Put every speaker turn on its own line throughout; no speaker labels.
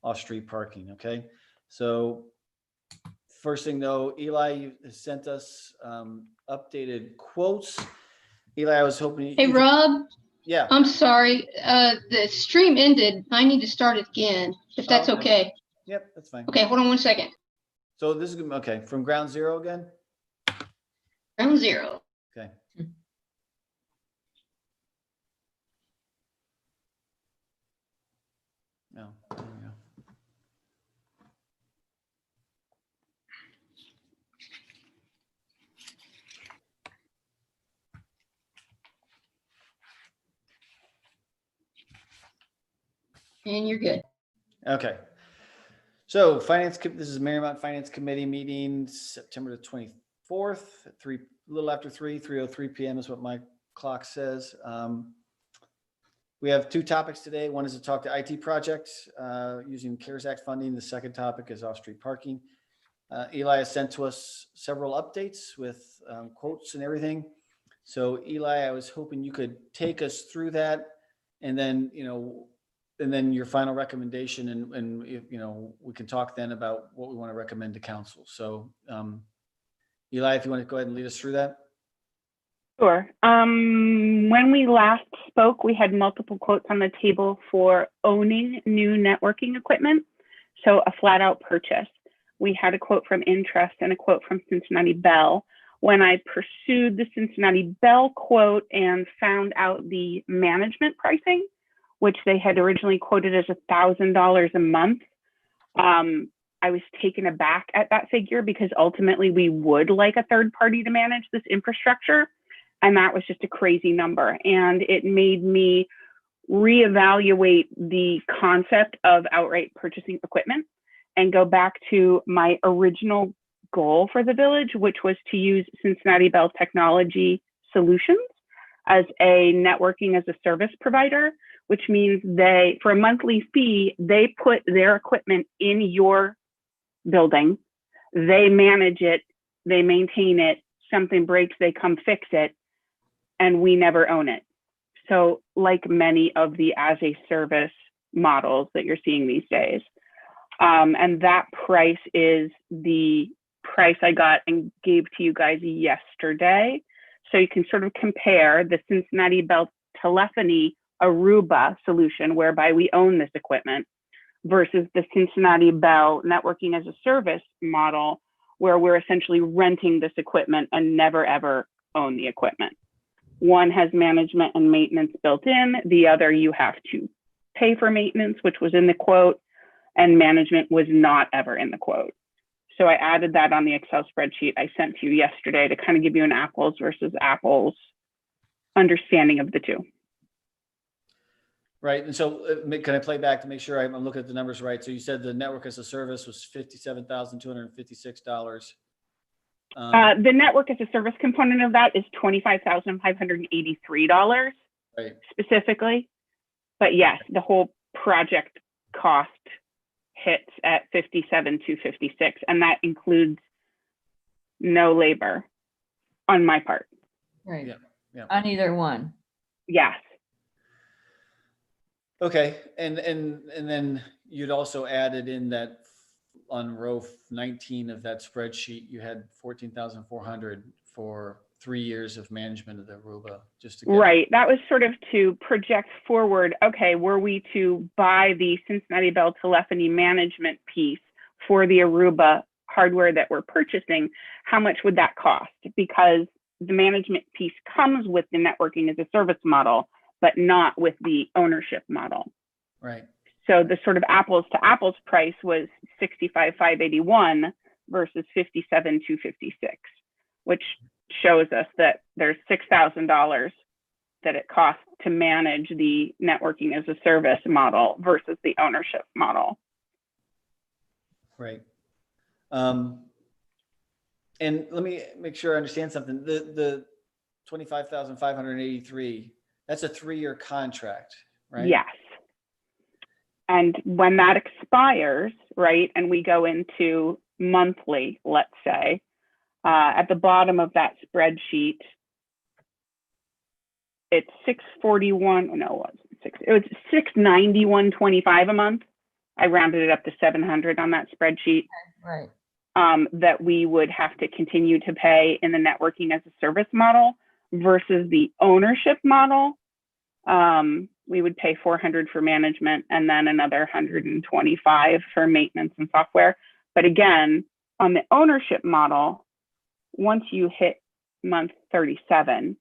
off-street parking. Okay. So first thing though, Eli, you sent us updated quotes. Eli, I was hoping.
Hey, Rob.
Yeah.
I'm sorry. The stream ended. I need to start it again, if that's okay.
Yep, that's fine.
Okay, hold on 1 second.
So this is okay. From ground zero again?
Ground zero.
Okay. No, there we go.
And you're good.
Okay. So this is Mariemont Finance Committee meeting, September the 24th, a little after 3:03 p.m. is what my clock says. We have two topics today. One is to talk to IT projects using CARES Act funding. The second topic is off-street parking. Eli has sent to us several updates with quotes and everything. So Eli, I was hoping you could take us through that, and then, and then your final recommendation, and we can talk then about what we want to recommend to council. So Eli, if you want to go ahead and lead us through that.
Sure. When we last spoke, we had multiple quotes on the table for owning new networking equipment. So a flat out purchase. We had a quote from Interest and a quote from Cincinnati Bell. When I pursued the Cincinnati Bell quote and found out the management pricing, which they had originally quoted as $1,000 a month, I was taken aback at that figure, because ultimately we would like a third party to manage this infrastructure. And that was just a crazy number. And it made me reevaluate the concept of outright purchasing equipment and go back to my original goal for the village, which was to use Cincinnati Bell Technology Solutions as a networking as a service provider, which means they, for a monthly fee, they put their equipment in your building, they manage it, they maintain it, something breaks, they come fix it, and we never own it. So like many of the as a service models that you're seeing these days. And that price is the price I got and gave to you guys yesterday. So you can sort of compare the Cincinnati Bell telephony Aruba solution, whereby we own this equipment, versus the Cincinnati Bell networking as a service model, where we're essentially renting this equipment and never ever own the equipment. One has management and maintenance built in. The other, you have to pay for maintenance, which was in the quote, and management was not ever in the quote. So I added that on the Excel spreadsheet I sent to you yesterday to kind of give you an apples versus apples understanding of the two.
Right. And so can I play back to make sure I'm looking at the numbers right? So you said the network as a service was $57,256.
The network as a service component of that is $25,583 specifically. But yes, the whole project cost hits at $57,256, and that includes no labor on my part.
Right.
Yeah. Yeah.
On either one.
Yes.
Okay. And then you'd also added in that on row 19 of that spreadsheet, you had 14,400 for 3 years of management of the Aruba. Just to get
right. That was sort of to project forward. Okay, were we to buy the Cincinnati Bell telephony management piece for the Aruba hardware that we're purchasing, how much would that cost? Because the management piece comes with the networking as a service model, but not with the ownership model.
Right.
So the sort of apples to apples price was $65,581 versus $57,256, which shows us that there's $6,000 that it costs to manage the networking as a service model versus the ownership model.
Right. And let me make sure I understand something. The 25,583, that's a 3-year contract, right?
Yes. And when that expires, right, and we go into monthly, let's say, at the bottom of that spreadsheet, it's $641. No, it was $691.25 a month I rounded it up to 700 on that spreadsheet,
Right.
that we would have to continue to pay in the networking as a service model versus the ownership model. We would pay 400 for management and then another 125 for maintenance and software. But again, on the ownership model, once you hit month 37,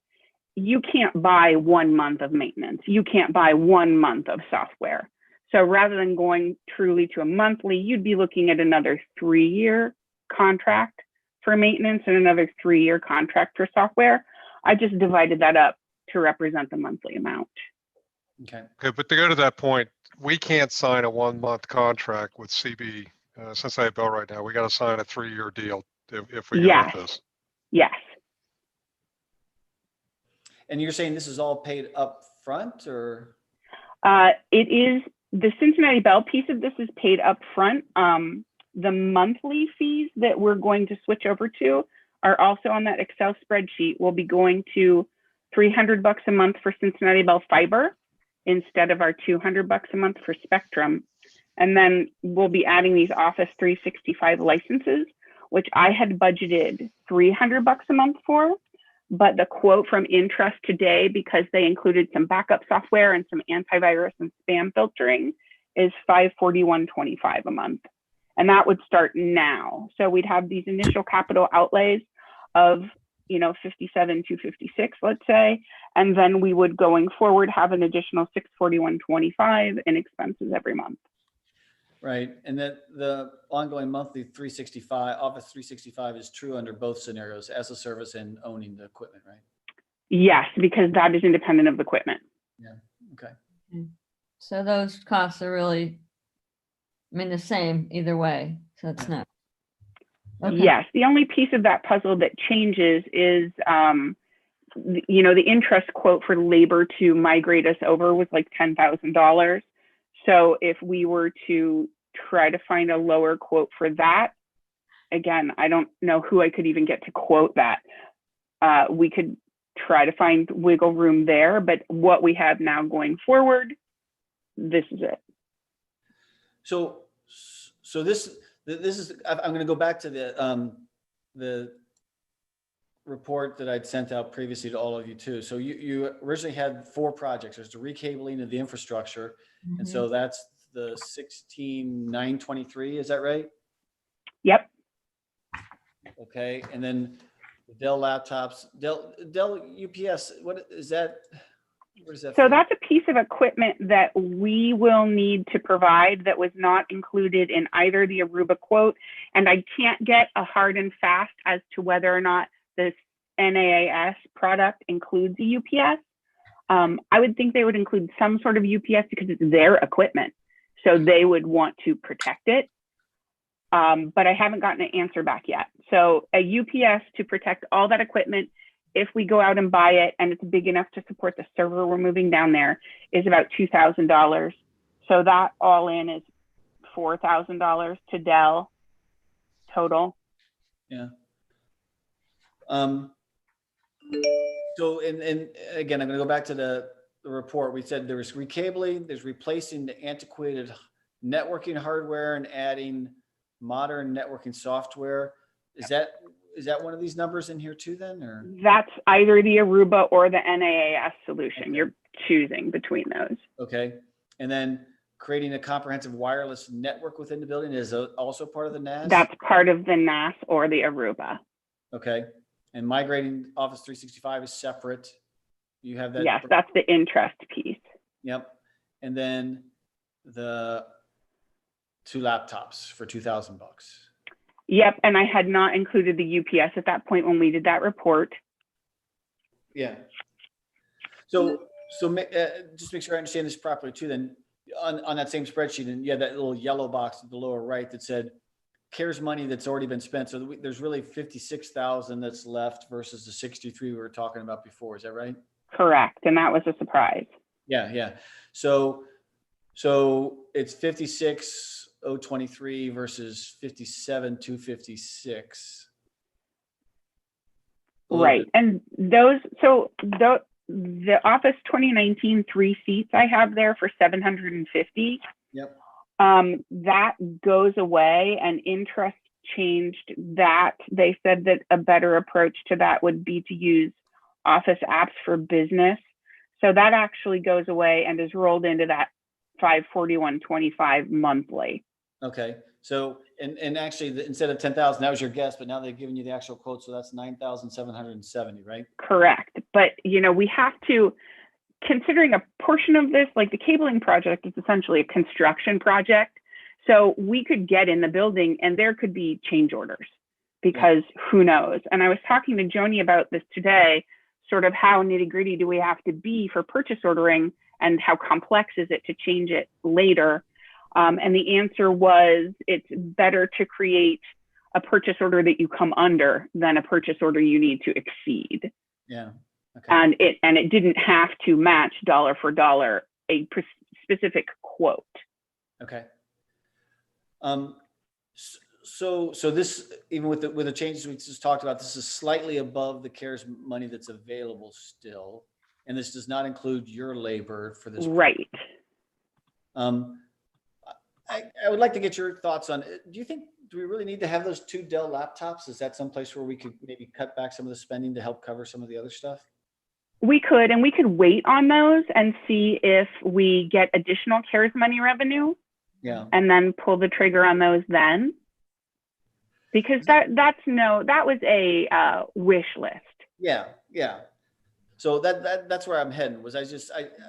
you can't buy 1 month of maintenance. You can't buy 1 month of software. So rather than going truly to a monthly, you'd be looking at another 3-year contract for maintenance and another 3-year contract for software. I just divided that up to represent the monthly amount.
Okay.
Okay, but to go to that point, we can't sign a 1-month contract with CB Cincinnati Bell right now. We got to sign a 3-year deal if we go
Yes.
with this.
Yes.
And you're saying this is all paid up front, or?
It is, the Cincinnati Bell piece of this is paid up front. The monthly fees that we're going to switch over to are also on that Excel spreadsheet. We'll be going to $300 a month for Cincinnati Bell Fiber instead of our $200 a month for Spectrum. And then we'll be adding these Office 365 licenses, which I had budgeted $300 a month for. But the quote from Intrust today, because they included some backup software and some antivirus and spam filtering, is $541.25 a month. And that would start now. So we'd have these initial capital outlays of, you know, 57,256, let's say, and then we would going forward have an additional 641.25 in expenses every month.
Right, and that the ongoing monthly 365, Office 365 is true under both scenarios, as a service and owning the equipment, right?
Yes, because that is independent of the equipment.
Yeah, okay.
So those costs are really, I mean, the same either way. So it's not. Okay.
Yes, the only piece of that puzzle that changes is, you know, the interest quote for labor to migrate us over was like $10,000. So if we were to try to find a lower quote for that, again, I don't know who I could even get to quote that. We could try to find wiggle room there, but what we have now going forward, this is it.
So this is, I'm going to go back to the report that I'd sent out previously to all of you too. So you originally had 4 projects. There's the recabling of the infrastructure. And so that's the 16,923, is that right?
Yep.
Okay, and then the Dell laptops, Dell UPS, what is that? Where does that
So
fit?
that's a piece of equipment that we will need to provide that was not included in either the Aruba quote. And I can't get a hard and fast as to whether or not this NAAS product includes a UPS. I would think they would include some sort of UPS because it's their equipment. So they would want to protect it. But I haven't gotten an answer back yet. So a UPS to protect all that equipment, if we go out and buy it and it's big enough to support the server we're moving down there, is about $2,000. So that all in is $4,000 to Dell total.
Yeah. So, and again, I'm going to go back to the report. We said there was recabling, there's replacing the antiquated networking hardware and adding modern networking software. Is that one of these numbers in here too then, or?
That's either the Aruba or the NAAS solution. Okay. You're choosing between those.
Okay. And then creating a comprehensive wireless network within the building is also part of the NAS?
That's part of the NAS or the Aruba.
Okay. And migrating Office 365 is separate. You have that?
Yes, that's the interest piece.
Yep. And then the 2 laptops for $2,000.
Yep. And I had not included the UPS at that point when we did that report.
Yeah. So just make sure I understand this properly too, then on that same spreadsheet, and you had that little yellow box at the lower right that said CARES money that's already been spent. So there's really 56,000 that's left versus the 63 we were talking about before. Is that right?
Correct. And that was a surprise.
Yeah. Yeah. So it's 56,023 versus 57,256.
Right. And those, so the Office 2019 3 seats I have there for 750.
Yep.
That goes away, and interest changed that. They said that a better approach to that would be to use Office apps for business. So that actually goes away and is rolled into that 541.25 monthly.
Okay, so, and actually, instead of 10,000, that was your guess, but now they've given you the actual quote, so that's 9,770, right?
Correct. But, you know, we have to, considering a portion of this, like the cabling project is essentially a construction project. So we could get in the building and there could be change orders because who knows? And I was talking to Joni about this today, sort of how nitty gritty do we have to be for purchase ordering and how complex is it to change it later? And the answer was it's better to create a purchase order that you come under than a purchase order you need to exceed.
Yeah. Okay.
And it didn't have to match dollar for dollar a specific quote.
Okay. So this, even with the changes we just talked about, this is slightly above the CARES money that's available still, and this does not include your labor for this.
Right.
I would like to get your thoughts on, do we really need to have those 2 Dell laptops? Is that someplace where we could maybe cut back some of the spending to help cover some of the other stuff?
We could, and we could wait on those and see if we get additional CARES money revenue.
Yeah.
And then pull the trigger on those then. Because that was a wish list.
Yeah. Yeah. So that's where I'm heading. Was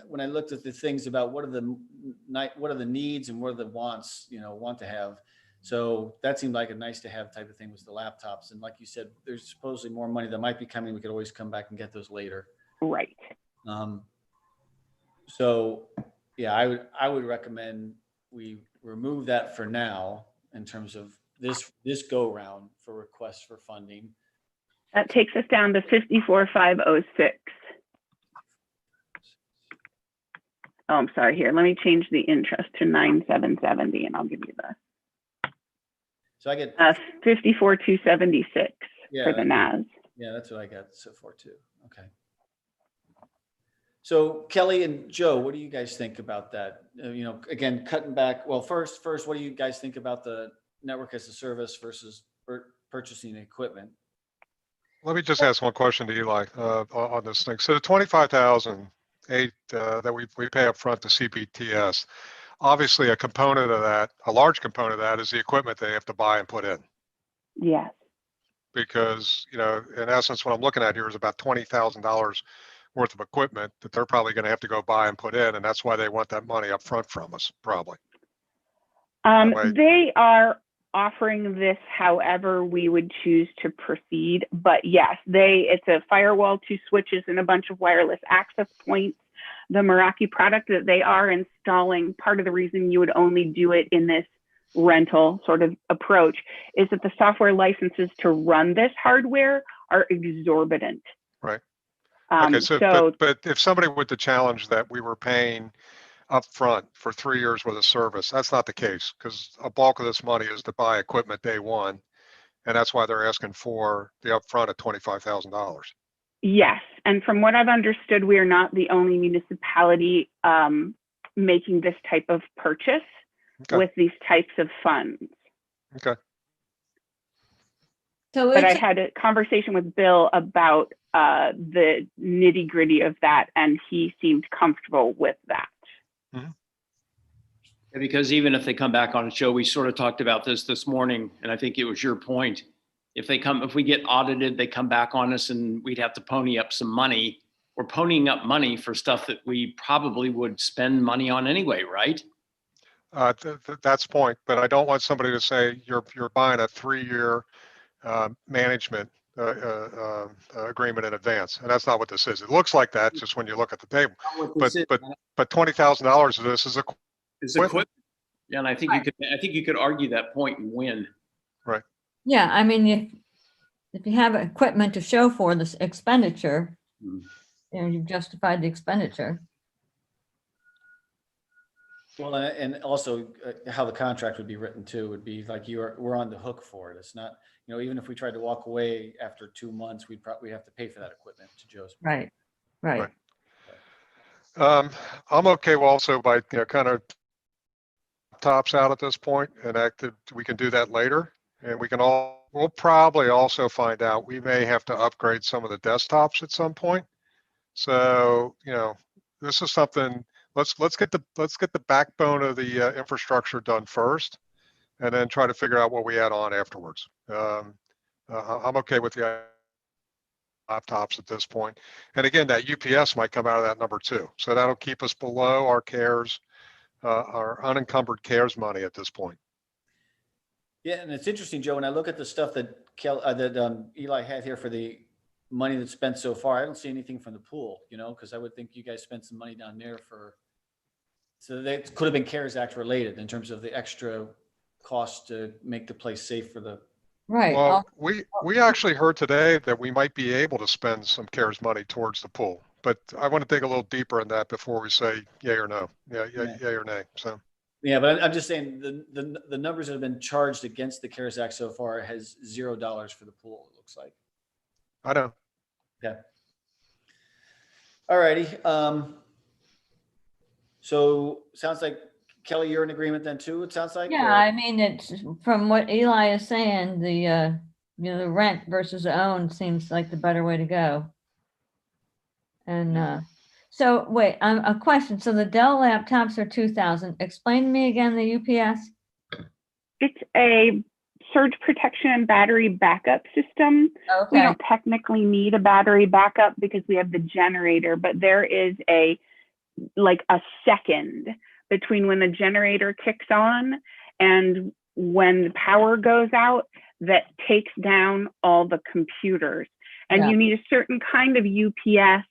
when I looked at the things about what are the needs and what are the wants, want to have. So that seemed like a nice to have type of thing was the laptops. And like you said, there's supposedly more money that might be coming. We could always come back and get those later.
Right.
So yeah, I would recommend we remove that for now in terms of this go round for requests for funding.
That takes us down to 54,506. Oh, I'm sorry. Here, let me change the interest to 9,770, and I'll give you the.
So I get
54,276 for the NAS.
Yeah, that's what I got so far too. Okay. So Kelly and Joe, what do you guys think about that? Again, cutting back. Well, first, what do you guys think about the network as a service versus purchasing equipment?
Let me just ask one question to Eli on this thing. So the 25,008 that we pay up front to CPTS, obviously a large component of that is the equipment they have to buy and put in.
Yes.
Because, in essence, what I'm looking at here is about $20,000 worth of equipment that they're probably going to have to go buy and put in. And that's why they want that money up front from us, probably.
They are offering this however we would choose to proceed. But yes, it's a firewall, 2 switches, and a bunch of wireless access points. The Meraki product that they are installing, part of the reason you would only do it in this rental sort of approach is that the software licenses to run this hardware are exorbitant.
Right. Okay, but if somebody with the challenge that we were paying up front for 3 years worth of service, that's not the case, because a bulk of this money is to buy equipment day one, and that's why they're asking for the upfront of $25,000.
Yes, and from what I've understood, we are not the only municipality making this type of purchase with these types of funds.
Okay.
So
but I had a conversation with Bill about the nitty gritty of that, and he seemed comfortable with that.
Mm-hmm.
Yeah, because even if they come back on a show, we sort of talked about this morning, and I think it was your point. If we get audited, they come back on us and we'd have to pony up some money. We're ponying up money for stuff that we probably would spend money on anyway, right?
That's the point, but I don't want somebody to say you're buying a 3-year management agreement in advance, and that's not what this is. It looks like that just when you look at the table, but $20,000 of this is equipment.
Yeah, and I think you could argue that point and win.
Right.
Yeah, I mean, if you have equipment to show for this expenditure, you've justified the expenditure.
Well, and also how the contract would be written too would be like we're on the hook for it. It's not, even if we tried to walk away after 2 months, we'd probably have to pay for that equipment, to Joe's point.
Right.
I'm okay also by kind of Tops out at this point, and we can do that later. And we'll probably also find out, we may have to upgrade some of the desktops at some point. So, this is something, let's get the backbone of the infrastructure done first, and then try to figure out what we add on afterwards. I'm okay with the laptops at this point. And again, that UPS might come out of that number too. So that'll keep us below our CARES, our unencumbered CARES money at this point.
Yeah, and it's interesting, Joe, when I look at the stuff that Eli had here for the money that's spent so far, I don't see anything from the pool, because I would think you guys spent some money down there so that could have been CARES Act related in terms of the extra cost to make the place safe for the.
Right.
Well, we actually heard today that we might be able to spend some CARES money towards the pool, but I want to dig a little deeper in that before we say yay or no. Yay or nay. So.
Yeah, but I'm just saying the numbers that have been charged against the CARES Act so far has $0 for the pool, it looks like.
I know.
Okay. All righty. So sounds like, Kelly, you're in agreement then too, it sounds like?
Yeah, I mean, it's from what Eli is saying, the rent versus own seems like the better way to go. And so wait, a question. So the Dell laptops are 2,000. Explain to me again the UPS.
It's a surge protection and battery backup system. We
Okay.
don't technically need a battery backup because we have the generator, but there is a second between when the generator kicks on and when the power goes out that takes down all the computers. And
Yeah.
you need a certain kind of UPS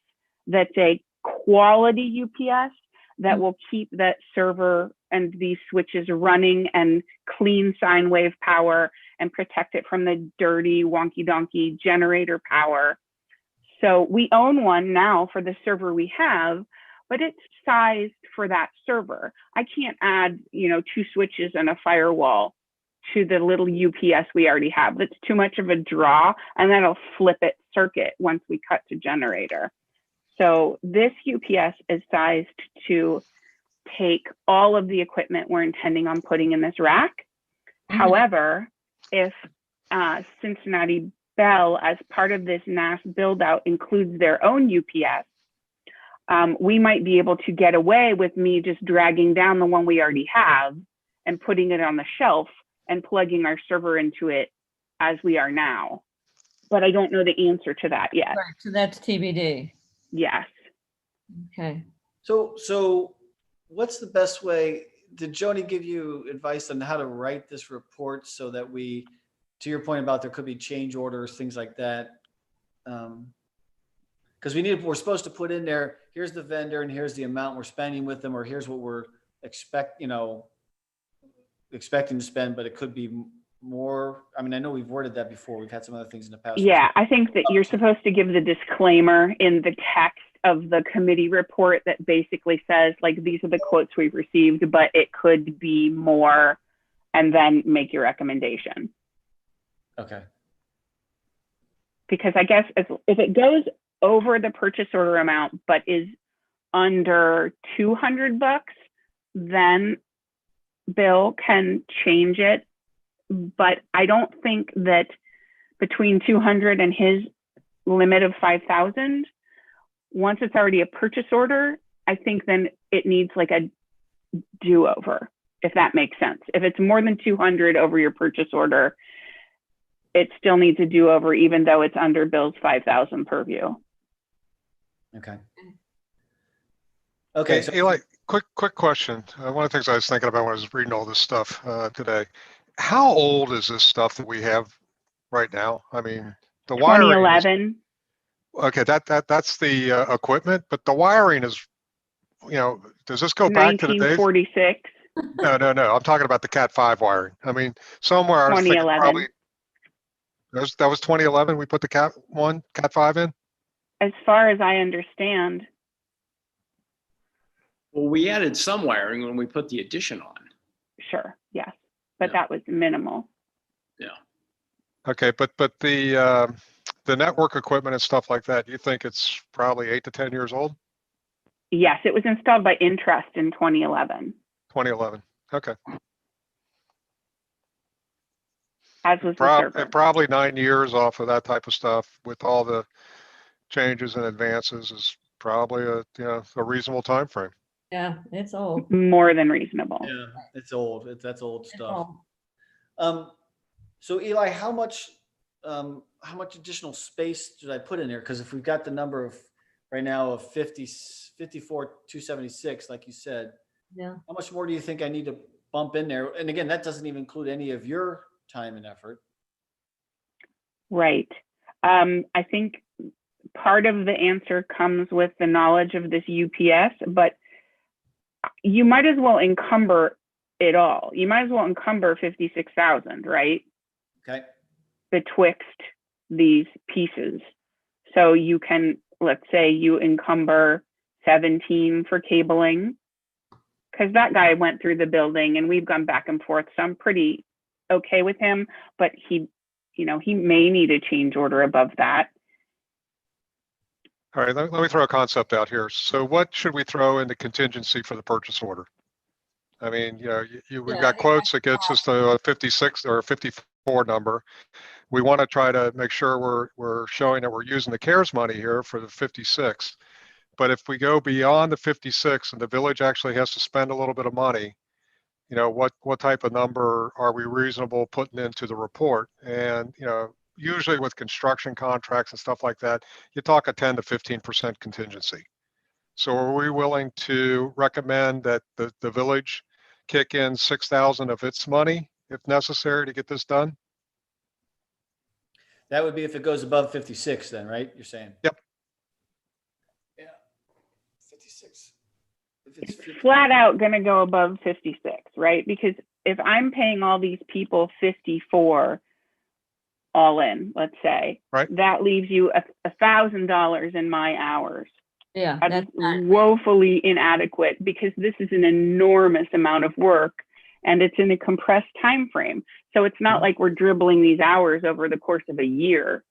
that's a quality UPS that will keep that server and these switches running and clean sine wave power and protect it from the dirty wonky donkey generator power. So we own one now for the server we have, but it's sized for that server. I can't add, 2 switches and a firewall to the little UPS we already have. That's too much of a draw, and that'll flip it circuit once we cut to generator. So this UPS is sized to take all of the equipment we're intending on putting in this rack.
Mhm.
However, if Cincinnati Bell, as part of this NAS build out, includes their own UPS, we might be able to get away with me just dragging down the one we already have and putting it on the shelf and plugging our server into it as we are now. But I don't know the answer to that yet.
Right. So that's TBD.
Yes.
Okay.
So what's the best way? Did Joni give you advice on how to write this report so that we, to your point about there could be change orders, things like that? Because we're supposed to put in there, here's the vendor and here's the amount we're spending with them, or here's what we're expecting to spend, but it could be more. I mean, I know we've worded that before. We've had some other things in the past.
Yeah, I think that you're supposed to give the disclaimer in the text of the committee report that basically says, these are the quotes we've received, but it could be more, and then make your recommendation.
Okay.
Because I guess if it goes over the purchase order amount, but is under $200, then Bill can change it. But I don't think that between 200 and his limit of 5,000, once it's already a purchase order, I think then it needs a do-over, if that makes sense. If it's more than 200 over your purchase order, it still needs a do-over, even though it's under Bill's 5,000 purview.
Okay. Okay.
Hey, Eli, quick question. One of the things I was thinking about when I was reading all this stuff today, how old is this stuff that we have right now? I mean, the wiring.
2011.
Okay, that's the equipment, but the wiring is, does this go back to the days?
1946.
No. I'm talking about the Cat 5 wiring. I mean, somewhere I was thinking
2011.
probably that was 2011. We put the Cat 5 in.
As far as I understand.
Well, we added some wiring when we put the addition on.
Sure, yes, but
Yeah.
that was minimal.
Okay, but the network equipment and stuff like that, you think it's probably 8 to 10 years old?
Yes, it was installed by Intrust in 2011.
2011. Okay.
as was the server.
And probably 9 years off of that type of stuff with all the changes and advances is probably a reasonable time frame.
Yeah, it's old.
More than reasonable.
Yeah, it's old. That's old
It's
stuff.
old.
So Eli, how much additional space did I put in there? Because if we've got the number of right now of 54,276, like you said,
Yeah.
how much more do you think I need to bump in there? And again, that doesn't even include any of your time and effort.
Right. I think part of the answer comes with the knowledge of this UPS, but you might as well encumber it all. You might as well encumber 56,000, right?
Okay.
Betwixt these pieces. So you can, let's say you encumber 17 for cabling, because that guy went through the building and we've gone back and forth. So I'm pretty okay with him, but he may need a change order above that.
All right, let me throw a concept out here. So what should we throw in the contingency for the purchase order? I mean, we've got quotes that gets us to a 56 or a 54 number. We want to try to make sure we're showing that we're using the CARES money here for the 56. But if we go beyond the 56 and the village actually has to spend a little bit of money, what type of number are we reasonable putting into the report? And, usually with construction contracts and stuff like that, you talk a 10 to 15% contingency. So are we willing to recommend that the village kick in 6,000 of its money if necessary to get this done?
That would be if it goes above 56 then, right? You're saying?
Yep.
Yeah. 56. If
It's
50
flat out going to go above 56, right? Because if I'm paying all these people 54 all in, let's say,
Right.
that leaves you $1,000 in my hours.
Yeah.
That's
That's not,
woefully inadequate because this is an enormous amount of work and it's in a compressed time frame. So it's not like we're dribbling these hours over the course of a year.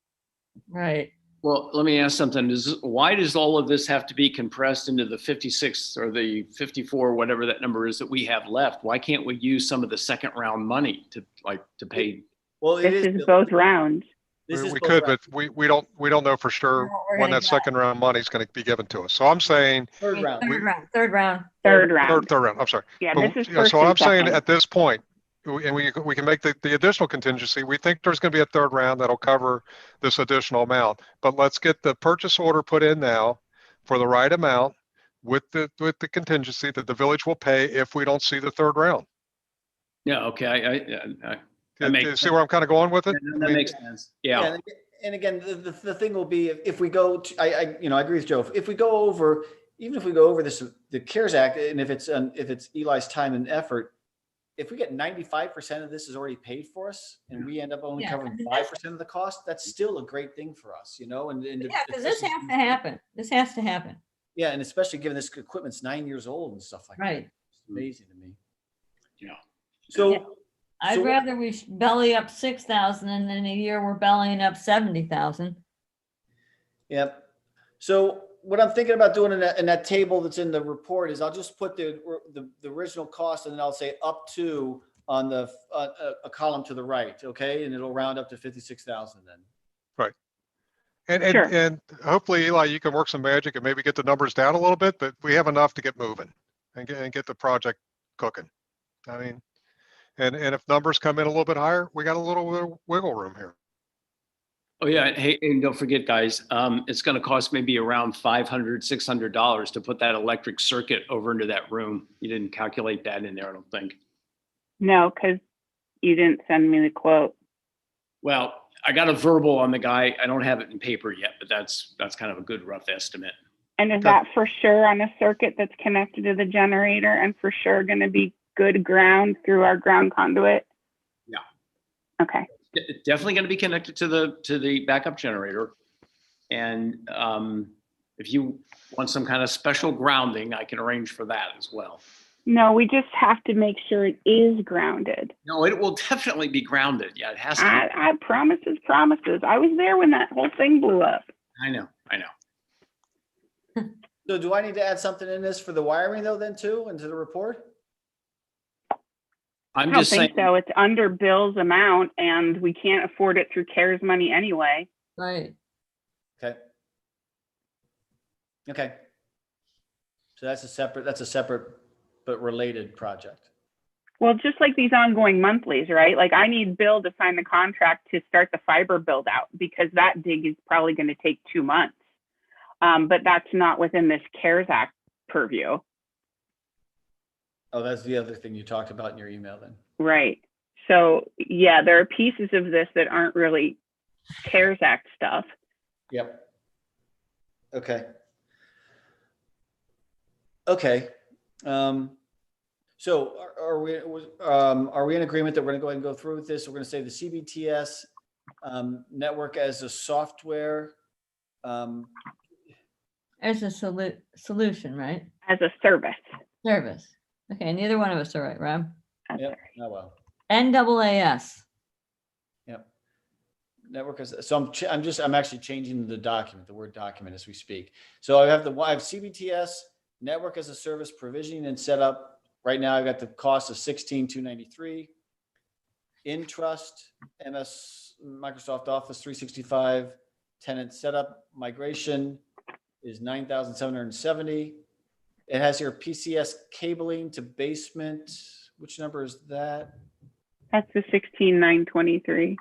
right.
Well, let me ask something. Why does all of this have to be compressed into the 56 or the 54, whatever that number is that we have left? Why can't we use some of the second round money to pay?
Well, it
This is both rounds.
This is
We
both
could,
rounds.
but we don't know for sure
We're
when
gonna
that
get.
second round money is going to be given to us. So I'm saying
Third round.
Third round. Third round.
Third round.
third round. I'm sorry.
Yeah,
But,
this is first
so what
and
I'm saying
second.
at this point, and we can make the additional contingency. We think there's going to be a third round that'll cover this additional amount. But let's get the purchase order put in now for the right amount with the contingency that the village will pay if we don't see the third round.
Yeah, okay. That
Do
makes
you see
sense.
where I'm kind of going with it?
That makes sense. Yeah.
And again, the thing will be if we go to, I agree with Joe. If we go over, even if we go over the CARES Act, and if it's Eli's time and effort, if we get 95% of this is already paid for us and we end up only
Yeah,
covering
I mean,
5% of the cost, that's still a great thing for us, and
Yeah, because this has to happen. This has to happen.
yeah, and especially given this equipment's 9 years old and stuff like that.
Right.
It's amazing to me.
Yeah.
So,
Yeah. I'd
So what-
rather we belly up 6,000 and in a year we're bellying up 70,000.
yeah. So what I'm thinking about doing in that table that's in the report is I'll just put the original cost and then I'll say up to on the a column to the right, okay? And it'll round up to 56,000 then.
Sure.
And hopefully, Eli, you can work some magic and maybe get the numbers down a little bit, but we have enough to get moving and get the project cooking. I mean, and if numbers come in a little bit higher, we got a little wiggle room here.
Oh, yeah. Hey, and don't forget, guys, it's going to cost maybe around $500, $600 to put that electric circuit over into that room. You didn't calculate that in there, I don't think.
No, because you didn't send me the quote.
Well, I got a verbal on the guy. I don't have it in paper yet, but that's kind of a good rough estimate.
And is
Good.
that for sure on a circuit that's connected to the generator and for sure going to be good ground through our ground conduit?
Yeah.
Okay.
Definitely going to be connected to the backup generator. And if you want some kind of special grounding, I can arrange for that as well.
No, we just have to make sure it is grounded.
No, it will definitely be grounded. Yeah, it has to be.
I promises. I was there when that whole thing blew up.
I know.
So do I need to add something in this for the wiring though then too, into the report?
I'm
I don't
just saying,
think so. It's under Bill's amount and we can't afford it through CARES money anyway.
Right.
Okay. Okay. So that's a separate but related project.
Well, just like these ongoing monthlies, right? Like I need Bill to sign the contract to start the fiber build out because that dig is probably going to take 2 months. But that's not within this CARES Act purview.
Oh, that's the other thing you talked about in your email then.
Right. So yeah, there are pieces of this that aren't really CARES Act stuff.
Yep. Okay. Okay. So are we in agreement that we're going to go ahead and go through with this? We're going to say the CBTS network as a software.
As a solution, right?
As a service.
Service. Okay, neither one of us are right, Rob.
Yep. Oh, well.
NAAS.
Yep. Network as, so I'm actually changing the document, the Word document as we speak. So I have CBTS network as a service provisioning and setup. Right now I've got the cost of $16,293. Intrust MS Microsoft Office 365 tenant setup migration is $9,770. It has here PCS cabling to basement. Which number is that?
That's the 16,923.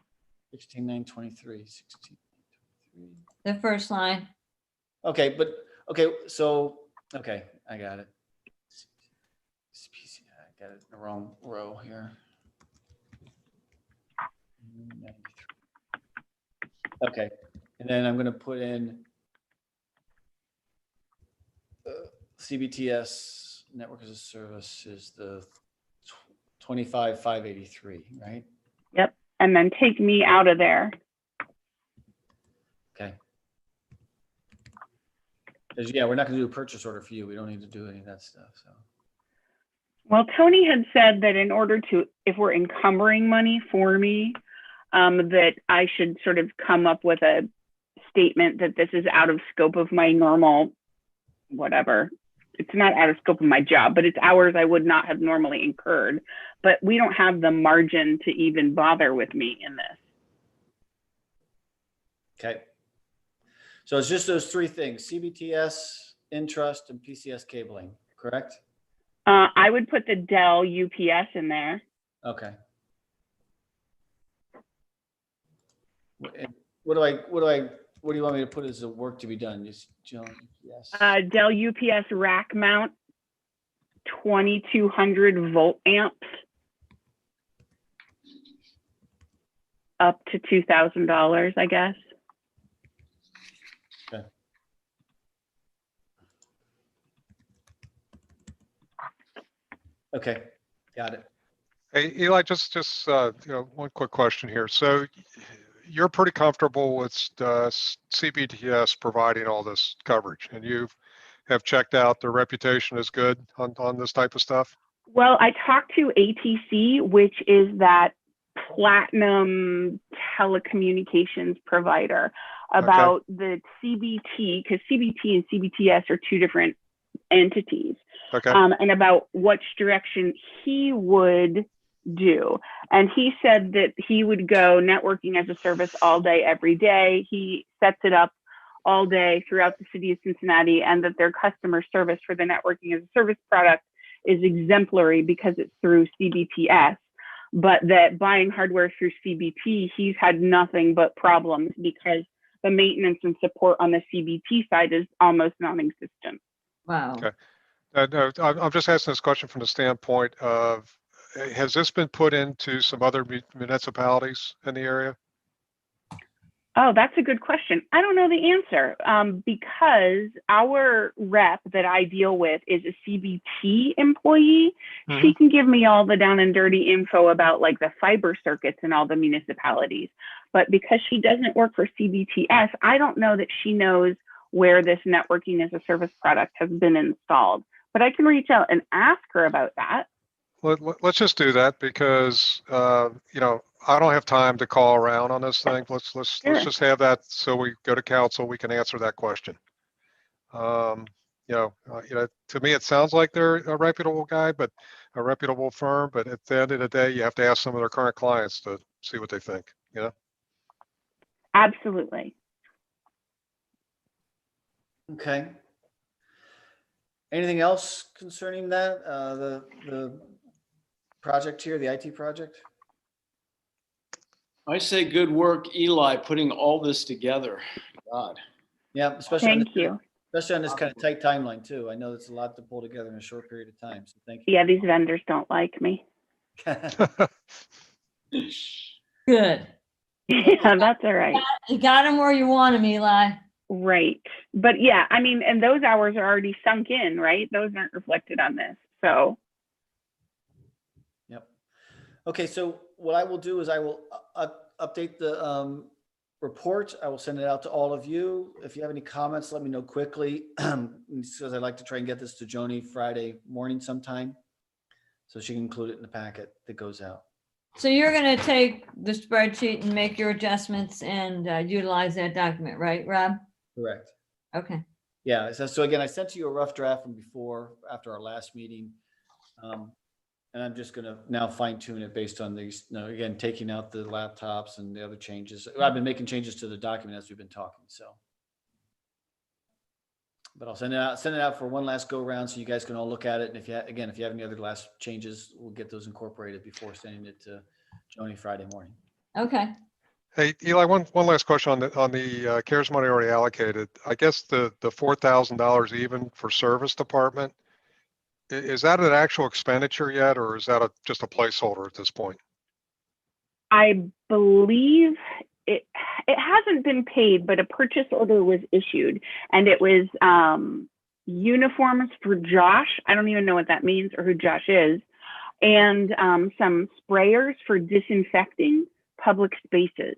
16,923. 16,923.
The first line.
Okay, okay, I got it. I got it in the wrong row here. Okay, and then I'm going to put in CBTS network as a service is the 25,583, right?
Yep. And then take me out of there.
Okay. Because yeah, we're not going to do a purchase order for you. We don't need to do any of that stuff. So.
Well, Tony had said that in order to, if we're encumbering money for me, that I should sort of come up with a statement that this is out of scope of my normal, whatever. It's not out of scope of my job, but it's hours I would not have normally incurred. But we don't have the margin to even bother with me in this.
Okay. So it's just those three things: CBTS, Intrust, and PCS cabling, correct?
I would put the Dell UPS in there.
Okay. What do you want me to put as a work to be done? Just yes.
Dell UPS rack mount, 2,200 volt amps, up to $2,000, I guess.
Okay. Okay, got it.
Hey, Eli, just one quick question here. So you're pretty comfortable with CBTS providing all this coverage, and you have checked out their reputation is good on this type of stuff?
Well, I talked to ATC, which is that platinum telecommunications provider, about the CBT, because CBT and CBTS are two different entities.
Okay.
And about which direction he would do. And he said that he would go networking as a service all day, every day. He sets it up all day throughout the city of Cincinnati, and that their customer service for the networking as a service product is exemplary because it's through CBTS. But that buying hardware through CBT, he's had nothing but problems because the maintenance and support on the CBT side is almost non-existent.
Wow.
Okay. No, I'm just asking this question from the standpoint of, has this been put into some other municipalities in the area?
Oh, that's a good question. I don't know the answer because our rep that I deal with is a CBT employee.
Mm-hmm.
She can give me all the down and dirty info about like the fiber circuits in all the municipalities. But because she doesn't work for CBTS, I don't know that she knows where this networking as a service product has been installed. But I can reach out and ask her about that.
Let's just do that because, I don't have time to call around on this thing. Let's
Sure.
just have that so we go to council, we can answer that question. To me, it sounds like they're a reputable guy, but a reputable firm. But at the end of the day, you have to ask some of their current clients to see what they think.
Absolutely.
Okay. Anything else concerning that, the project here, the IT project?
I say good work, Eli, putting all this together. God.
Yeah, especially on
Thank you.
especially on this kind of tight timeline too. I know it's a lot to pull together in a short period of time, so thank you.
Yeah, these vendors don't like me.
Good.
Yeah, that's all right.
You got them where you want them, Eli.
Right. But yeah, I mean, and those hours are already sunk in, right? Those aren't reflected on this. So
Yep. Okay, so what I will do is I will update the report. I will send it out to all of you. If you have any comments, let me know quickly. Because I'd like to try and get this to Joni Friday morning sometime, so she can include it in the packet that goes out.
So you're going to take the spreadsheet and make your adjustments and utilize that document, right, Rob?
Correct.
Okay.
Yeah, so again, I sent you a rough draft from before, after our last meeting. And I'm just gonna now fine tune it based on these, again, taking out the laptops and the other changes. I've been making changes to the document as we've been talking, so. But I'll send it out for one last go around so you guys can all look at it. And if you have any other last changes, we'll get those incorporated before sending it to Joni Friday morning.
Okay.
Hey, Eli, one last question on the CARES money already allocated. I guess the $4,000 even for service department, is that an actual expenditure yet, or is that just a placeholder at this point?
I believe it hasn't been paid, but a purchase order was issued, and it was uniforms for Josh. I don't even know what that means or who Josh is, and some sprayers for disinfecting public spaces.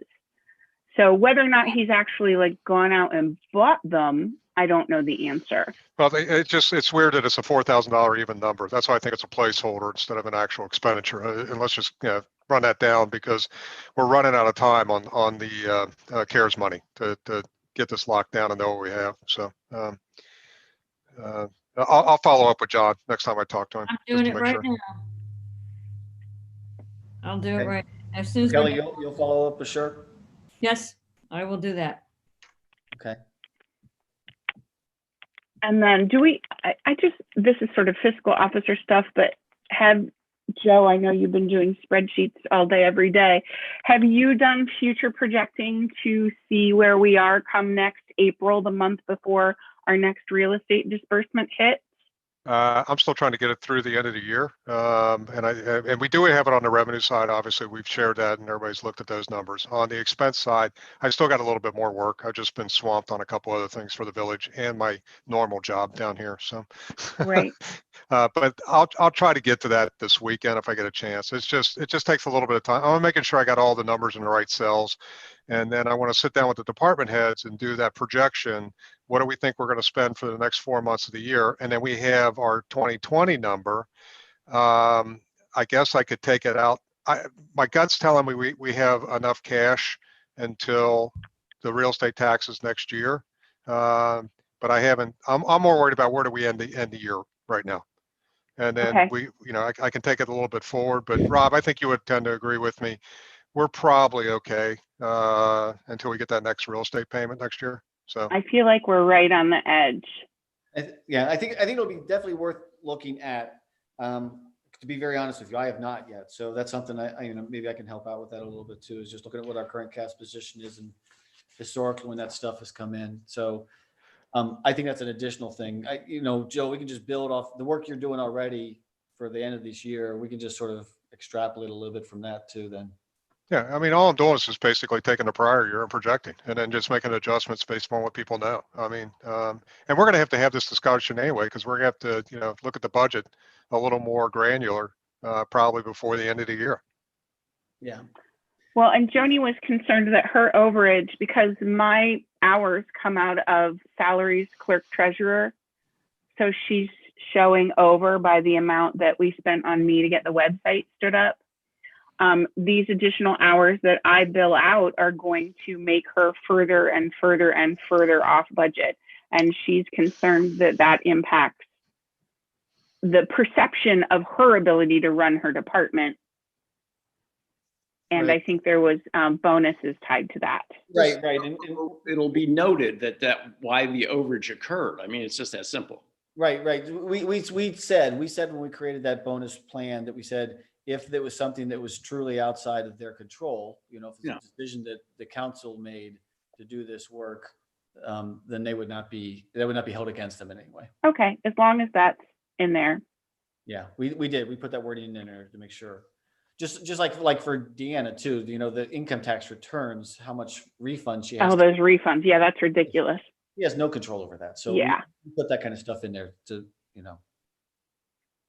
So whether or not he's actually like gone out and bought them, I don't know the answer.
Well, it's weird that it's a $4,000 even number. That's why I think it's a placeholder instead of an actual expenditure. And let's just run that down, because we're running out of time on the CARES money to get this locked down and know what we have. So I'll follow up with John next time I talk to him.
I'm doing it right now. I'll do it
Okay.
right as soon as
Kelly,
we're done.
you'll follow up with sure.
Yes, I will do that.
Okay.
And then this is sort of fiscal officer stuff, but Joe, I know you've been doing spreadsheets all day, every day. Have you done future projecting to see where we are come next April, the month before our next real estate disbursement hits?
I'm still trying to get it through the end of the year. And we do have it on the revenue side. Obviously, we've shared that and everybody's looked at those numbers. On the expense side, I still got a little bit more work. I've just been swamped on a couple other things for the village and my normal job down here. So,
Right.
but I'll try to get to that this weekend if I get a chance. It just takes a little bit of time. I'm making sure I got all the numbers in the right cells. And then I want to sit down with the department heads and do that projection. What do we think we're going to spend for the next 4 months of the year? And then we have our 2020 number. I guess I could take it out. My gut's telling me we have enough cash until the real estate taxes next year. But I haven't, I'm more worried about where do we end the year right now. And then
Okay.
I can take it a little bit forward, but Rob, I think you would tend to agree with me. We're probably okay until we get that next real estate payment next year. So
I feel like we're right on the edge.
Yeah, I think it'll be definitely worth looking at. To be very honest with you, I have not yet. So that's something maybe I can help out with that a little bit too, is just looking at what our current cash position is and historically when that stuff has come in. So I think that's an additional thing. Joe, we can just build off the work you're doing already for the end of this year. We can just sort of extrapolate a little bit from that too then.
yeah, I mean, all I'm doing is just basically taking the prior year and projecting and then just making adjustments based on what people know. I mean, and we're going to have this discussion anyway, because we're going to have to, look at the budget a little more granular, probably before the end of the year.
Yeah.
Well, and Joni was concerned that her overage, because my hours come out of salaries, clerk, treasurer. So she's showing over by the amount that we spent on me to get the website stood up. These additional hours that I bill out are going to make her further and further and further off budget. And she's concerned that that impacts the perception of her ability to run her department. And
Right.
I think there was bonuses tied to that.
Right, right. And,
It'll be noted that why the overage occurred. I mean, it's just that simple.
right, right. We said when we created that bonus plan that we said, if there was something that was truly outside of their control, you know, if it's a decision that the council made to do this work, then that would not be held against them in any way.
Okay, as long as that's in there.
Yeah, we did. We put that word in there to make sure. Just like for Deanna too, you know, the income tax returns, how much refund she has.
Oh, those refunds. Yeah, that's ridiculous.
He has no control over that. So
Yeah.
we put that kind of stuff in there to, you know,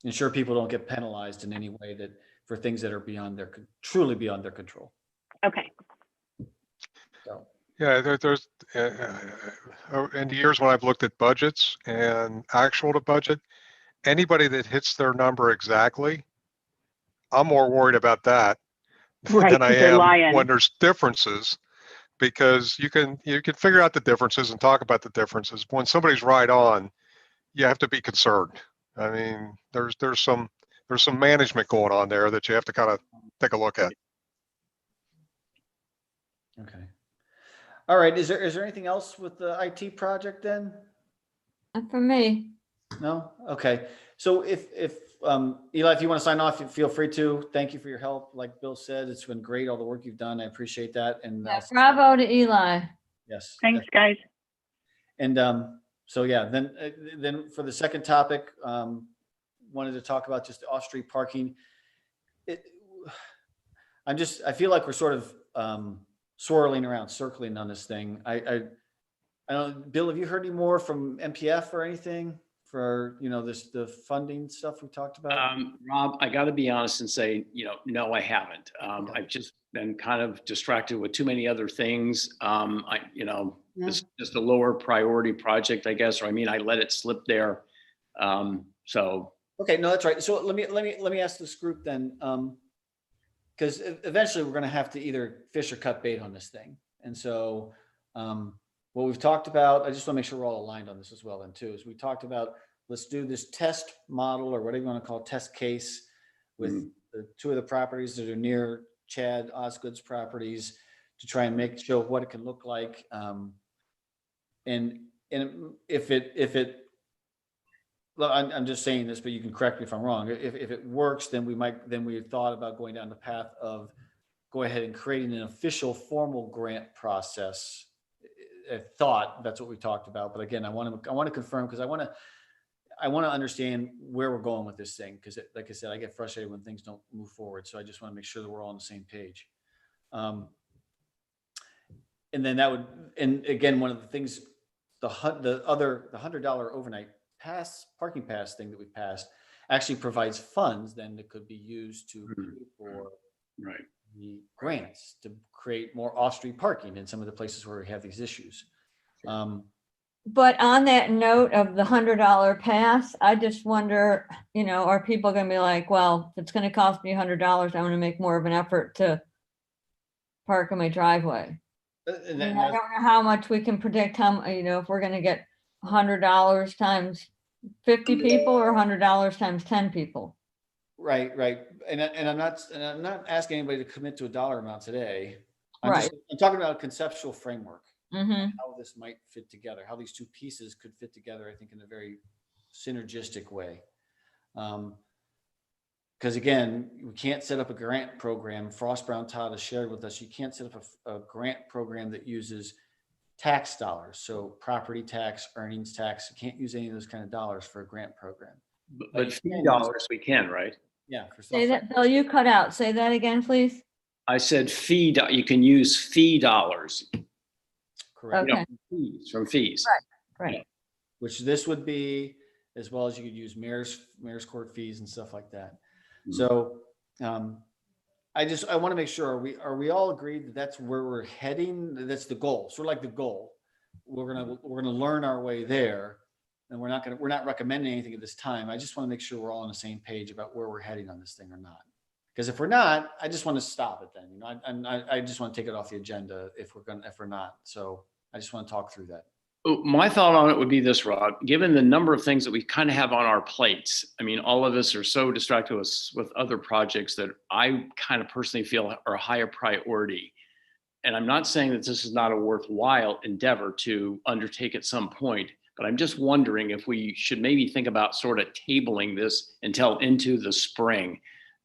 ensure people don't get penalized in any way that for things that are truly beyond their control.
Okay.
So,
Yeah, there's in the years when I've looked at budgets and actual to budget, anybody that hits their number exactly, I'm more worried about that
Right,
than I
'cause they're
am
lying.
when there's differences, because you can figure out the differences and talk about the differences. When somebody's right on, you have to be concerned. I mean, there's some management going on there that you have to kind of take a look at.
okay. All right. Is there anything else with the IT project then?
And for me,
No? Okay. So if Eli, if you want to sign off, feel free to. Thank you for your help. Like Bill said, it's been great, all the work you've done. I appreciate that. And
bravo to Eli.
yes.
Thanks, guys.
And so yeah, then for the second topic, wanted to talk about just the off-street parking. I feel like we're sort of swirling around, circling on this thing. I don't, Bill, have you heard any more from MPF or anything for, you know, the funding stuff we talked about?
Rob, I got to be honest and say, no, I haven't.
Okay.
I've just been kind of distracted with too many other things. It's just a lower priority project, I guess, or I let it slip there. So.
Okay, no, that's right. So let me ask this group then, because eventually we're going to have to either fish or cut bait on this thing. And so what we've talked about, I just want to make sure we're all aligned on this as well then too, is we talked about, let's do this test model or whatever you want to call it, test case with the two of the properties that are near Chad Osgood's properties to try and show what it can look like. And if it, well, I'm just saying this, but you can correct me if I'm wrong. If it works, then we thought about going down the path of go ahead and creating an official formal grant process. I thought that's what we talked about, but again, I want to confirm, because I want to understand where we're going with this thing. Because like I said, I get frustrated when things don't move forward. So I just want to make sure that we're all on the same page. And then and again, one of the things, the $100 overnight parking pass thing that we passed actually provides funds then that could be used to pay for the grants to create more off-street parking in some of the places where we have these issues.
But on that note of the $100 pass, I just wonder, are people going to be like, well, if it's going to cost me $100, I want to make more of an effort to park in my driveway.
And
I don't know how much we can predict if we're going to get $100 times 50 people or $100 times 10 people.
Right. And I'm not asking anybody to commit to a dollar amount today. I'm talking about a conceptual framework, how this might fit together, how these two pieces could fit together, I think, in a very synergistic way. Because again, we can't set up a grant program. Frost Brown Todd has shared with us, you can't set up a grant program that uses tax dollars. So property tax, earnings tax, you can't use any of those kind of dollars for a grant program.
But fee dollars we can, right?
Yeah.
Say that, Bill, you cut out. Say that again, please.
I said you can use fee dollars.
Correct.
Okay.
From fees.
Right.
Which this would be, as well as you could use mayor's court fees and stuff like that. So I want to make sure, are we all agreed that that's where we're heading? That's the goal. Sort of like the goal. We're gonna learn our way there, and we're not recommending anything at this time. I just want to make sure we're all on the same page about where we're heading on this thing or not. Because if we're not, I just want to stop it then. I just want to take it off the agenda if we're not. So I just want to talk through that.
My thought on it would be this, Rob, given the number of things that we kind of have on our plates. I mean, all of us are so distracted with other projects that I kind of personally feel are a higher priority. And I'm not saying that this is not a worthwhile endeavor to undertake at some point, but I'm just wondering if we should maybe think about sort of tabling this until into the spring.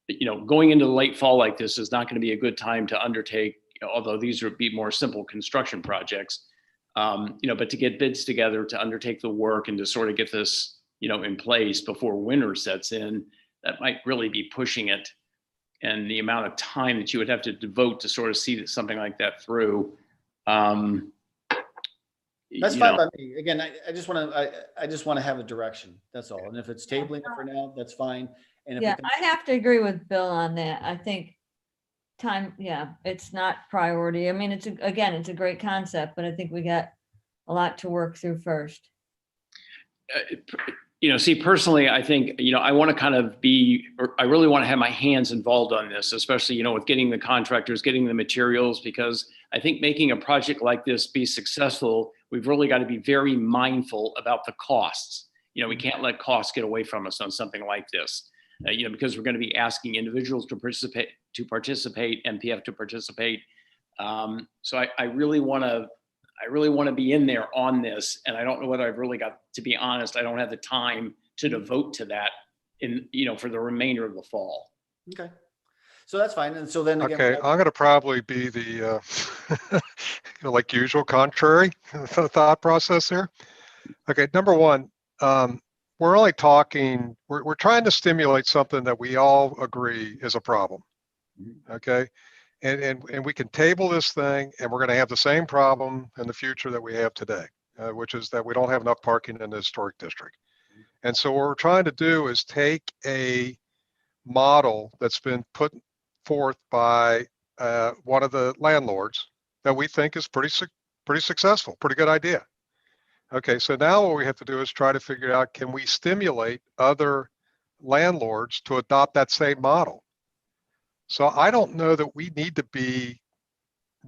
You know, going into the late fall like this is not going to be a good time to undertake, although these would be more simple construction projects. But to get bids together to undertake the work and to sort of get this, in place before winter sets in, that might really be pushing it. And the amount of time that you would have to devote to sort of see something like that through.
That's fine by me. Again, I just want to have a direction. That's all. And if it's tabling it for now, that's fine. And if
Yeah,
it comes,
I have to agree with Bill on that. I think time, it's not priority. I mean, it's a great concept, but I think we got a lot to work through first.
See, personally, I think, I want to kind of I really want to have my hands involved on this, especially, with getting the contractors, getting the materials, because I think making a project like this be successful, we've really got to be very mindful about the costs. We can't let costs get away from us on something like this, because we're going to be asking individuals to participate, MPF to participate. So I really want to be in there on this, and I don't know whether I've really got, to be honest, I don't have the time to devote to that for the remainder of the fall.
okay. So that's fine. And so then again,
Okay, I'm going to probably be the, like usual, contrary thought process here. Okay, number one, we're only talking, we're trying to stimulate something that we all agree is a problem. Okay. And we can table this thing, and we're going to have the same problem in the future that we have today, which is that we don't have enough parking in the historic district. And so what we're trying to do is take a model that's been put forth by one of the landlords that we think is pretty successful, pretty good idea. Okay, so now what we have to do is try to figure out, can we stimulate other landlords to adopt that same model? So I don't know that we need to be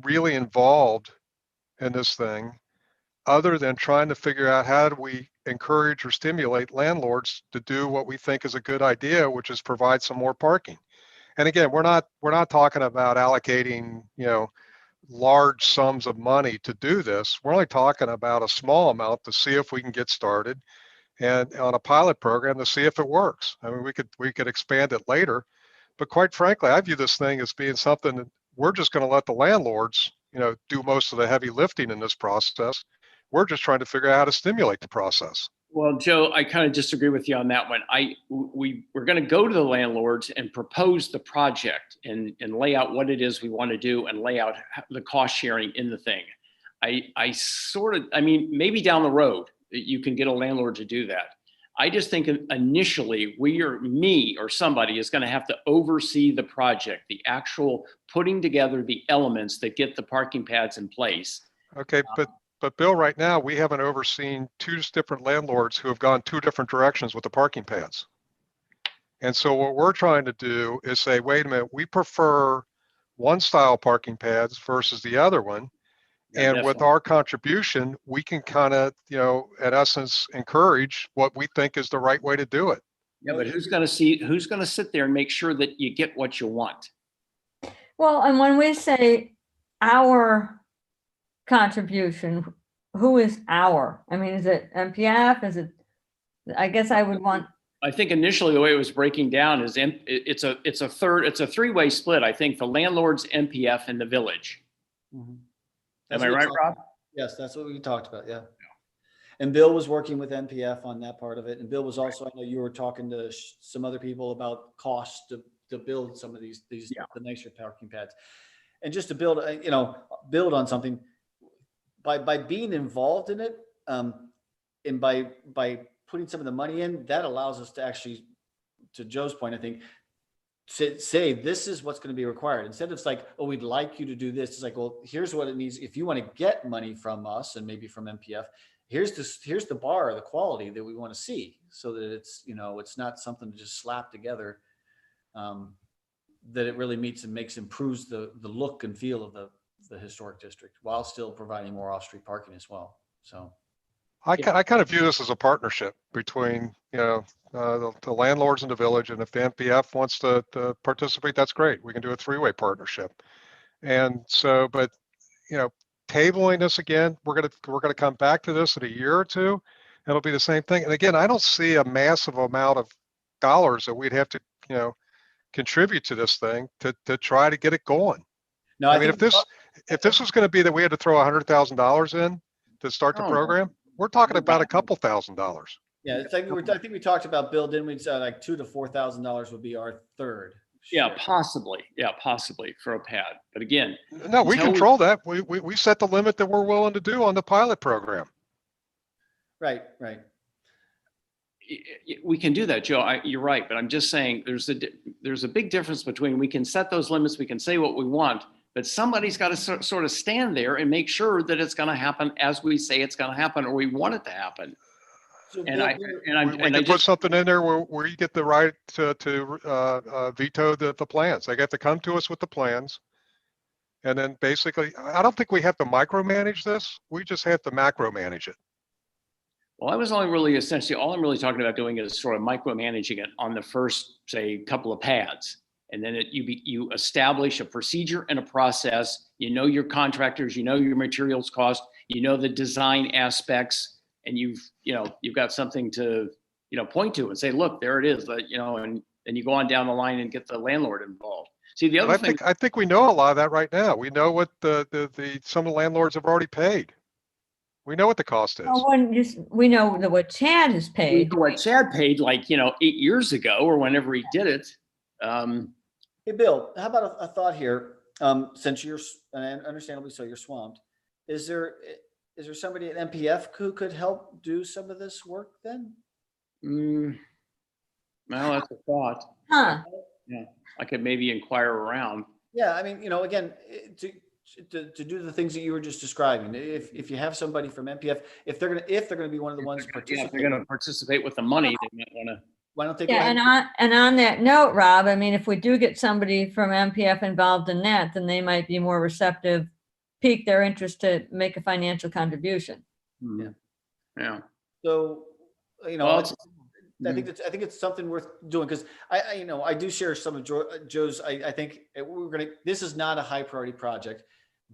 really involved in this thing, other than trying to figure out how do we encourage or stimulate landlords to do what we think is a good idea, which is provide some more parking. And again, we're not talking about allocating, large sums of money to do this. We're only talking about a small amount to see if we can get started, and on a pilot program to see if it works. I mean, we could expand it later. But quite frankly, I view this thing as being something that we're just going to let the landlords, do most of the heavy lifting in this process. We're just trying to figure out how to stimulate the process.
Well, Joe, I kind of disagree with you on that one. We're going to go to the landlords and propose the project and lay out what it is we want to do and lay out the cost sharing in the thing. Maybe down the road you can get a landlord to do that. I just think initially me or somebody is going to have to oversee the project, the actual putting together the elements that get the parking pads in place.
Okay, but Bill, right now we haven't overseen two different landlords who have gone two different directions with the parking pads. And so what we're trying to do is say, wait a minute, we prefer one style parking pads versus the other one.
Yeah,
and with our contribution, we can kind of, in essence, encourage what we think is the right way to do it.
Yeah, but who's going to sit there and make sure that you get what you want?
Well, and when we say our contribution, who is our? I mean, is it MPF? Is it, I guess I would want.
I think initially the way it was breaking down is it's a three-way split. I think the landlords, MPF, and the village.
Mm-hmm.
Am I right, Rob?
Yes, that's what we talked about. Yeah. And Bill was working with MPF on that part of it. And Bill was also, I know you were talking to some other people about costs to build some of these the nicer parking pads. And just to build on something by being involved in it, and by putting some of the money in, that allows us to actually, to Joe's point, I think, say this is what's going to be required. Instead of it's like, oh, we'd like you to do this. It's like, well, here's what it needs. If you want to get money from us and maybe from MPF, here's the bar, the quality that we want to see, so that it's, it's not something to just slap together, that it really meets and improves the look and feel of the historic district while still providing more off-street parking as well. So.
I kind of view this as a partnership between, the landlords in the village, and if the MPF wants to participate, that's great. We can do a three-way partnership. And so, but, tabling this again, we're gonna come back to this in a year or two. It'll be the same thing. And again, I don't see a massive amount of dollars that we'd have to, contribute to this thing to try to get it going.
No,
I mean,
think
if this was going to be that we had to throw $100,000 in to start the
Oh,
program, we're talking about a couple $1,000s.
yeah, it's like I think we talked about, Bill, didn't we? Say like $2,000 to $4,000 would be our third.
Yeah,
share.
possibly. Yeah, possibly for a pad. But again,
No, we
Until we-
control that. We set the limit that we're willing to do on the pilot program.
Right.
we can do that, Joe. You're right, but I'm just saying there's a big difference between we can set those limits, we can say what we want, but somebody's got to sort of stand there and make sure that it's going to happen as we say it's going to happen, or we want it to happen.
So
And
Bill,
We can put something in there where you get the right to veto the plans. They have to come to us with the plans. And then basically, I don't think we have to micromanage this. We just have to macro manage it.
Well, I was only really essentially, all I'm really talking about doing is sort of micromanaging it on the first, say, couple of pads. And then you establish a procedure and a process. You know your contractors, you know your materials cost, you know the design aspects, and you've got something to, point to and say, look, there it is, and then you go on down the line and get the landlord involved. See, the other thing,
I think we know a lot of that right now. We know what some of the landlords have already paid. We know what the cost is.
We know what Chad has
we
paid.
know what Chad paid 8 years ago or whenever he did it.
Hey, Bill, how about a thought here? Since you're, and understandably so, you're swamped. Is there somebody at MPF who could help do some of this work then?
Well, that's a thought.
Huh?
Yeah, I could maybe inquire around.
Yeah, I mean, again, to do the things that you were just describing, if you have somebody from MPF, if they're gonna be one of the ones
Yeah, if
participating,
they're going to participate with the money, they might want to.
why don't they go
Yeah,
ahead?
and on that note, Rob, I mean, if we do get somebody from MPF involved in that, then they might be more receptive, pique their interest to make a financial contribution.
Yeah.
So,
Well,
I think it's something worth doing, because I do share some of Joe's. I think this is not a high priority project,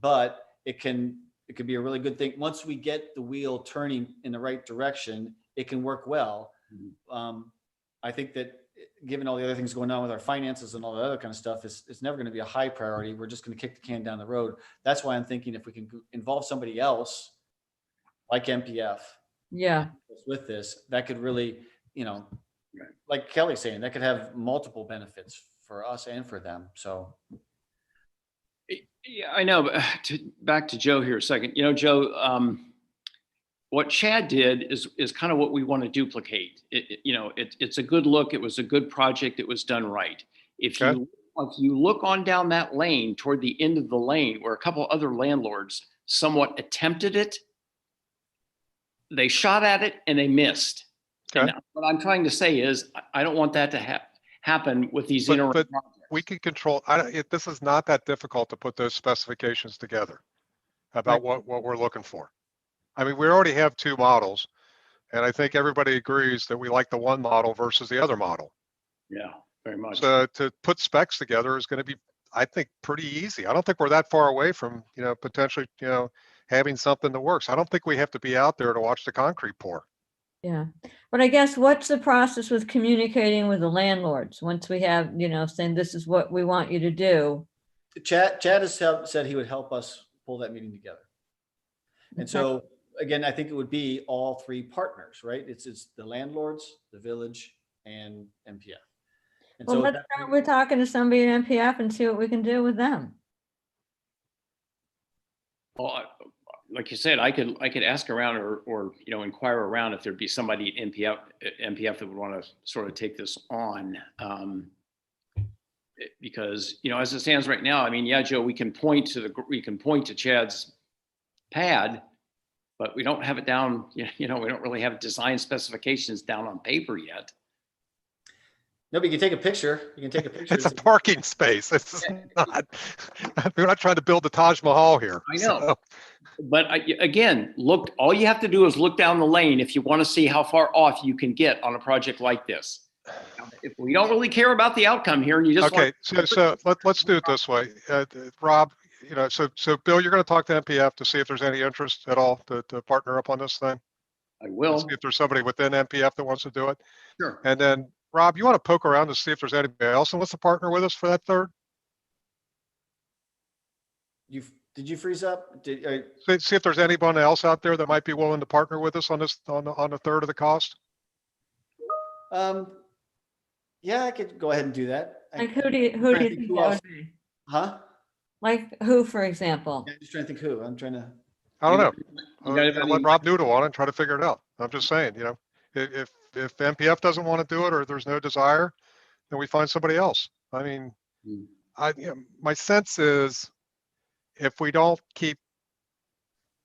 but it can be a really good thing. Once we get the wheel turning in the right direction, it can work well. I think that given all the other things going on with our finances and all the other kind of stuff, it's never going to be a high priority. We're just going to kick the can down the road. That's why I'm thinking if we can involve somebody else like MPF
Yeah.
with this, that could really, like Kelly's saying, that could have multiple benefits for us and for them. So.
Yeah, I know. But back to Joe here a second. Joe, what Chad did is kind of what we want to duplicate. It's a good look. It was a good project. It was done right. If you look on down that lane toward the end of the lane where a couple other landlords somewhat attempted it, they shot at it and they missed.
Okay.
And what I'm trying to say is I don't want that to happen with these interim
But
projects.
we can control. This is not that difficult to put those specifications together about what we're looking for. I mean, we already have two models, and I think everybody agrees that we like the one model versus the other model.
Yeah, very much.
So to put specs together is going to be, I think, pretty easy. I don't think we're that far away from, potentially, having something that works. I don't think we have to be out there to watch the concrete pour.
Yeah. But I guess what's the process with communicating with the landlords once we have, saying this is what we want you to do?
Chad has said he would help us pull that meeting together. And so, again, I think it would be all three partners, right? It's the landlords, the village, and MPF. And
Well, let's start with talking to somebody at MPF and see what we can do with them.
Well, like you said, I could ask around or inquire around if there'd be somebody at MPF that would want to sort of take this on. Because as it stands right now, I mean, yeah, Joe, we can point to Chad's pad, but we don't have it down. We don't really have design specifications down on paper yet.
No, but you can take a picture.
It's a parking space. This is not. We're not trying to build the Taj Mahal here.
I know. But again, look, all you have to do is look down the lane if you want to see how far off you can get on a project like this. If we don't really care about the outcome here and you just
Okay,
want.
so let's do it this way. Rob, so Bill, you're going to talk to NPF to see if there's any interest at all to partner up on this thing?
I
And
will.
see if there's somebody within NPF that wants to do it?
Sure.
And then, Rob, you want to poke around to see if there's anybody else that wants to partner with us for that third?
Did you freeze up?
See if there's anyone else out there that might be willing to partner with us on this, on the third of the cost?
Yeah, I could go ahead and do that.
Like who do you think that would be?
Huh?
Like who, for example?
I'm just trying to think who. I'm trying to.
I don't know.
You got
I'll let Rob Noodle on it and try to figure it out. I'm just saying, if NPF doesn't want to do it or there's no desire, then we find somebody else. I mean, my sense is if we don't keep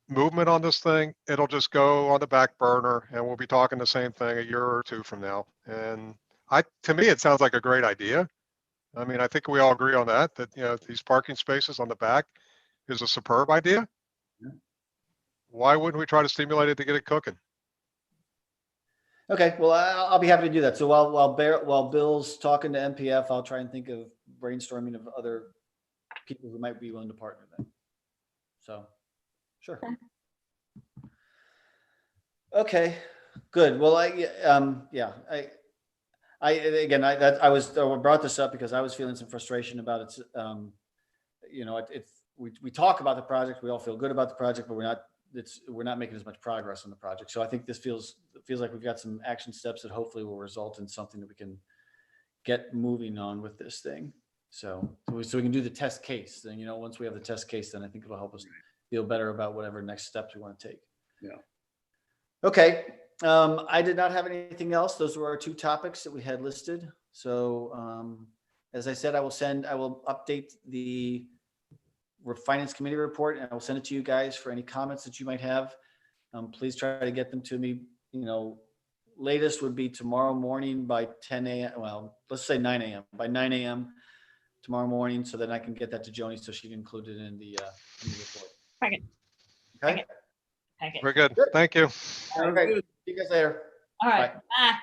movement on this thing, it'll just go on the back burner and we'll be talking the same thing a year or two from now. And to me, it sounds like a great idea. I mean, I think we all agree on that these parking spaces on the back is a superb idea.
Yeah.
Why wouldn't we try to stimulate it to get it cooking? Okay, well, I'll be happy to do that. So while Bill's talking to NPF, I'll try and think of brainstorming of other people who might be willing to partner then. So, sure. Okay, good. Well, I brought this up because I was feeling some frustration about it. We talk about the project, we all feel good about the project, but we're not making as much progress on the project. So I think this feels like we've got some action steps that hopefully will result in something that we can get moving on with this thing. So we can do the test case. Then, once we have the test case, then I think it'll help us feel better about whatever next steps we want to take.
Yeah.
Okay. I did not have anything else. Those were our two topics that we had listed. So as I said, I will update the Finance Committee report and I will send it to you guys for any comments that you might have. Please try to get them to me. Latest would be tomorrow morning by 10 a.m. Well, let's say 9 a.m. By 9 a.m. tomorrow morning, so that I can get that to Joni so she can include it in the report.
Second.
Okay.
Second.
Very good. Thank you.
All right. See you guys later.
All right.
Bye.
Bye.